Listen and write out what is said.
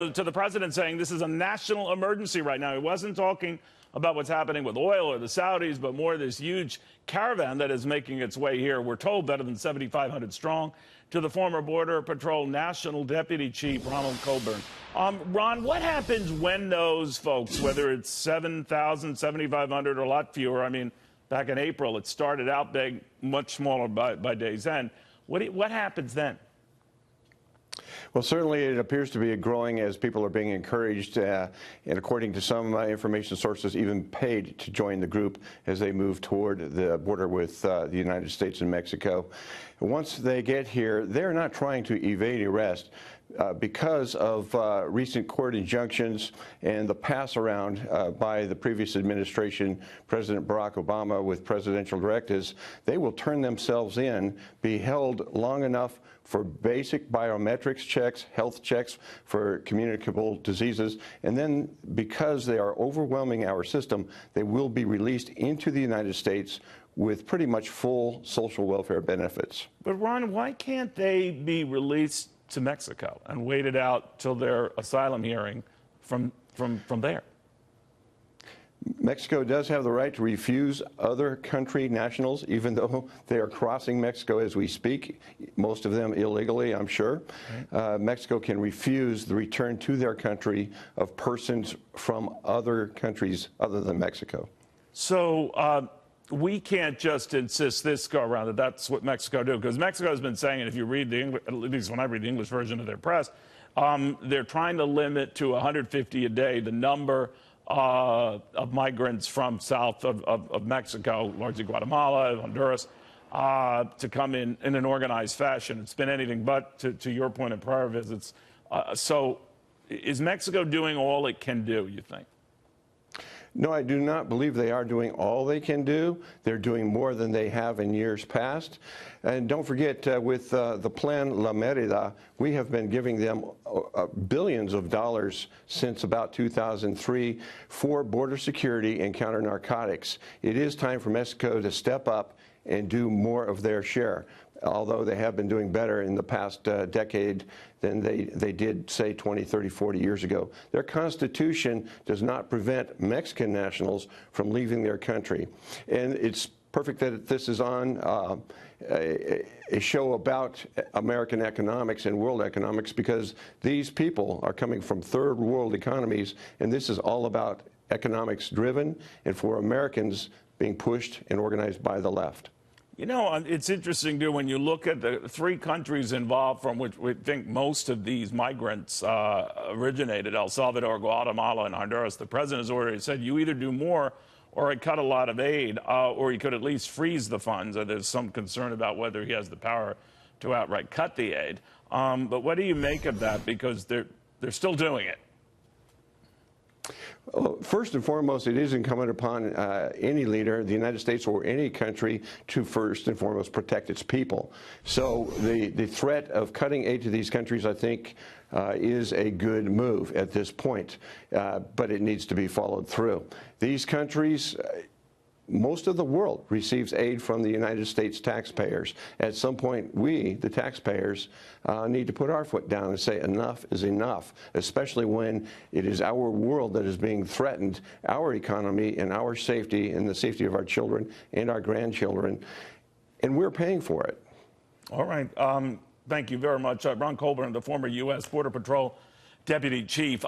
to the president saying this is a national emergency right now. He wasn't talking about what's happening with oil or the Saudis, but more this huge caravan that is making its way here. We're told better than 7,500 strong. To the former Border Patrol National Deputy Chief, Ronald Colburn. Ron, what happens when those folks, whether it's 7,000, 7,500, or a lot fewer, I mean, back in April, it started out big, much smaller by day's end. What happens then? Well, certainly it appears to be growing as people are being encouraged, and according to some information sources, even paid to join the group as they move toward the border with the United States and Mexico. Once they get here, they're not trying to evade arrest. Because of recent court injunctions and the pass around by the previous administration, President Barack Obama, with presidential directives, they will turn themselves in, be held long enough for basic biometrics checks, health checks for communicable diseases, and then because they are overwhelming our system, they will be released into the United States with pretty much full social welfare benefits. But Ron, why can't they be released to Mexico and wait it out till their asylum hearing from there? Mexico does have the right to refuse other country nationals, even though they are crossing Mexico as we speak, most of them illegally, I'm sure. Right. Mexico can refuse the return to their country of persons from other countries other than Mexico. So we can't just insist this go around that that's what Mexico do, because Mexico has been saying, and if you read the English, at least when I read the English version of their press, they're trying to limit to 150 a day the number of migrants from south of Mexico, largely Guatemala, Honduras, to come in an organized fashion. It's been anything but, to your point in prior visits. So is Mexico doing all it can do, you think? No, I do not believe they are doing all they can do. They're doing more than they have in years past. And don't forget, with the Plan La Merida, we have been giving them billions of dollars since about 2003 for border security and counter narcotics. It is time for Mexico to step up and do more of their share, although they have been doing better in the past decade than they did, say, 20, 30, 40 years ago. Their constitution does not prevent Mexican nationals from leaving their country. And it's perfect that this is on a show about American economics and world economics, because these people are coming from third world economies, and this is all about economics driven and for Americans being pushed and organized by the left. You know, it's interesting, too, when you look at the three countries involved from which we think most of these migrants originated, El Salvador, Guatemala, and Honduras. The president has already said you either do more or I cut a lot of aid, or he could at least freeze the funds. There's some concern about whether he has the power to outright cut the aid. But what do you make of that? Because they're still doing it. Well, first and foremost, it is incumbent upon any leader, the United States or any country, to first and foremost protect its people. So the threat of cutting aid to these countries, I think, is a good move at this point, but it needs to be followed through. These countries, most of the world receives aid from the United States taxpayers. At some point, we, the taxpayers, need to put our foot down and say enough is enough, especially when it is our world that is being threatened, our economy and our safety and the safety of our children and our grandchildren, and we're paying for it. All right. Thank you very much. Ron Colburn, the former U.S. Border Patrol Deputy Chief.